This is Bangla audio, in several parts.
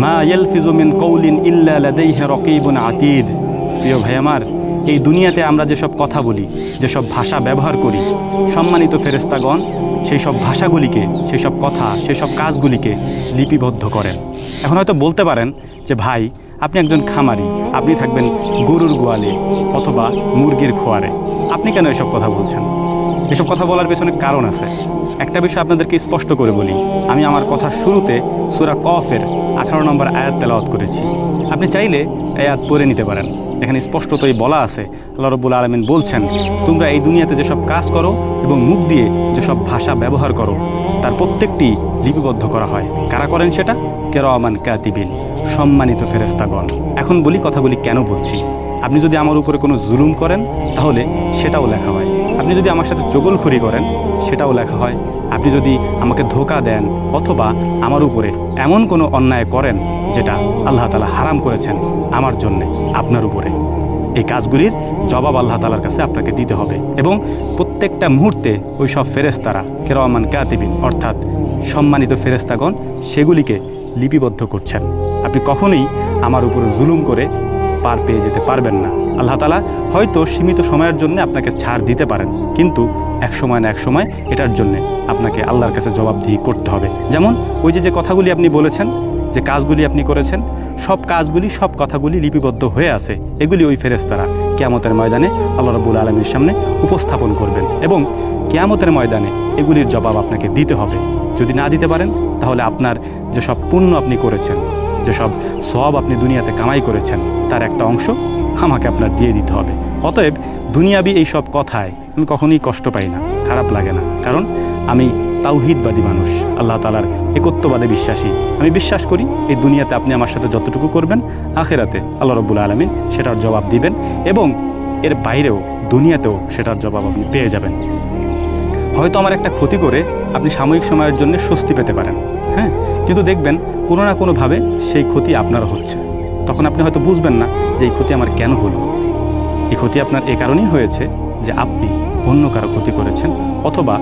মা ইয়ালফিজু মিন কওলিন ইল্লা লাদাইহি রাকিবুন আতীদ। প্রিয় ভাই আমার, এই দুনিয়াতে আমরা যেসব কথা বলি, যেসব ভাষা ব্যবহার করি, সম্মানিত ফেরেশতাগণ সেই সব ভাষাগুলিকে, সেই সব কথা, সেই সব কাজগুলিকে লিপিবদ্ধ করেন। এখন হয়তো বলতে পারেন যে ভাই, আপনি একজন খামারি, আপনি থাকবেন গরুর গোয়ালে অথবা মুরগির খোয়ারে, আপনি কেন এসব কথা বলছেন? এসব কথা বলার পেছনে কারণ আছে। একটা বিষয় আপনাদেরকে স্পষ্ট করে বলি, আমি আমার কথার শুরুতে সূরা কফের 18 নম্বর আয়াত তেলাওয়াত করেছি। আপনি চাইলে এই আয়াত পড়ে নিতে পারেন। এখানে স্পষ্টতই বলা আছে, আল্লাহ রাব্বুল আলামিন বলছেন, তোমরা এই দুনিয়াতে যেসব কাজ করো এবং মুখ দিয়ে যেসব ভাষা ব্যবহার করো তার প্রত্যেকটি লিপিবদ্ধ করা হয়। কারা করেন সেটা? কিরামান কাতিবিন, সম্মানিত ফেরেশতাগণ। এখন বলি কথাগুলি কেন বলছি। আপনি যদি আমার উপরে কোনো জুলুম করেন তাহলে সেটাও লেখা হয়। আপনি যদি আমার সাথে চগলখড়ি করেন সেটাও লেখা হয়। আপনি যদি আমাকে ধোঁকা দেন অথবা আমার উপরে এমন কোনো অন্যায় করেন যেটা আল্লাহ তাআলা হারাম করেছেন আমার জন্যে, আপনার উপরে, এই কাজগুলির জবাব আল্লাহ তাআলার কাছে আপনাকে দিতে হবে। এবং প্রত্যেকটা মুহূর্তে ওই সব ফেরেশতারা কিরামান কাতিবিন অর্থাৎ সম্মানিত ফেরেশতাগণ সেগুলিকে লিপিবদ্ধ করছেন। আপনি কখনোই আমার উপরে জুলুম করে পার পেয়ে যেতে পারবেন না। আল্লাহ তাআলা হয়তো সীমিত সময়ের জন্য আপনাকে ছাড় দিতে পারেন, কিন্তু এক সময় না এক সময় এটার জন্য আপনাকে আল্লাহর কাছে জবাবদিহি করতে হবে। যেমন ওই যে কথাগুলি আপনি বলেছেন, যে কাজগুলি আপনি করেছেন, সব কাজগুলি, সব কথাগুলি লিপিবদ্ধ হয়ে আছে। এগুলি ওই ফেরেশতারা কিয়ামতের ময়দানে আল্লাহ রাব্বুল আলামিনের সামনে উপস্থাপন করবেন এবং কিয়ামতের ময়দানে এগুলির জবাব আপনাকে দিতে হবে। যদি না দিতে পারেন তাহলে আপনার যেসব পুণ্য আপনি করেছেন, যেসব সওয়াব আপনি দুনিয়াতে কামাই করেছেন তার একটা অংশ আমাকে আপনার দিয়ে দিতে হবে। অতএব দুনিয়াবি এই সব কথায় আমি কখনোই কষ্ট পাই না, খারাপ লাগে না, কারণ আমি তাওহীদবাদী মানুষ, আল্লাহ তাআলার একত্ববাদে বিশ্বাসী। আমি বিশ্বাস করি এই দুনিয়াতে আপনি আমার সাথে যতটুকু করবেন, আখিরাতে আল্লাহ রাব্বুল আলামিন সেটার জবাব দিবেন এবং এর বাইরেও দুনিয়াতেও সেটার জবাব আপনি পেয়ে যাবেন। হয়তো আমার একটা ক্ষতি করে আপনি সাময়িক সময়ের জন্য স্বস্তি পেতে পারেন, হ্যাঁ, কিন্তু দেখবেন কোনো না কোনোভাবে সেই ক্ষতি আপনারও হচ্ছে। তখন আপনি হয়তো বুঝবেন না যে এই ক্ষতি আমার কেন হলো। এই ক্ষতি আপনার এ কারণেই হয়েছে যে আপনি অন্য কারো ক্ষতি করেছেন অথবা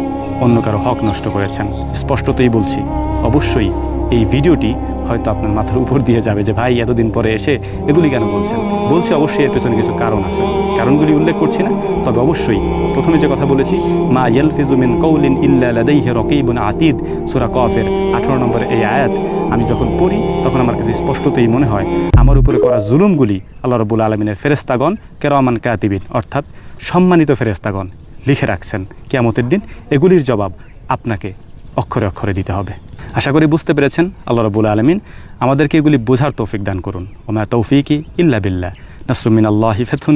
অন্য কারো হক নষ্ট করেছেন। স্পষ্টতই বলছি, অবশ্যই এই ভিডিওটি হয়তো আপনার মাথার উপর দিয়ে যাবে যে ভাই এতদিন পরে এসে এগুলি কেন বলছেন। বলছি অবশ্যই এর পেছনে কিছু কারণ আছে, কারণগুলি উল্লেখ করছি না, তবে অবশ্যই প্রথমে যে কথা বলেছি, মা ইয়ালফিজু মিন কওলিন ইল্লা লাদাইহি রাকিবুন আতীদ, সূরা কফের 18 নম্বর এই আয়াত আমি যখন পড়ি তখন আমার কাছে স্পষ্টতই মনে হয় আমার উপরে করা জুলুমগুলি আল্লাহ রাব্বুল আলামিনের ফেরেশতাগণ কিরামান কাতিবিন অর্থাৎ সম্মানিত ফেরেশতাগণ লিখে রাখছেন। কিয়ামতের দিন এগুলির জবাব আপনাকে অক্ষরে অক্ষরে দিতে হবে। আশা করি বুঝতে পেরেছেন। আল্লাহ রাব্বুল আলামিন আমাদেরকে এগুলি বোঝার তৌফিক দান করুন। ওয়া মা তৌফিকি ইল্লা বিল্লাহ। নাসরুম মিনাল্লাহি ফাতহুন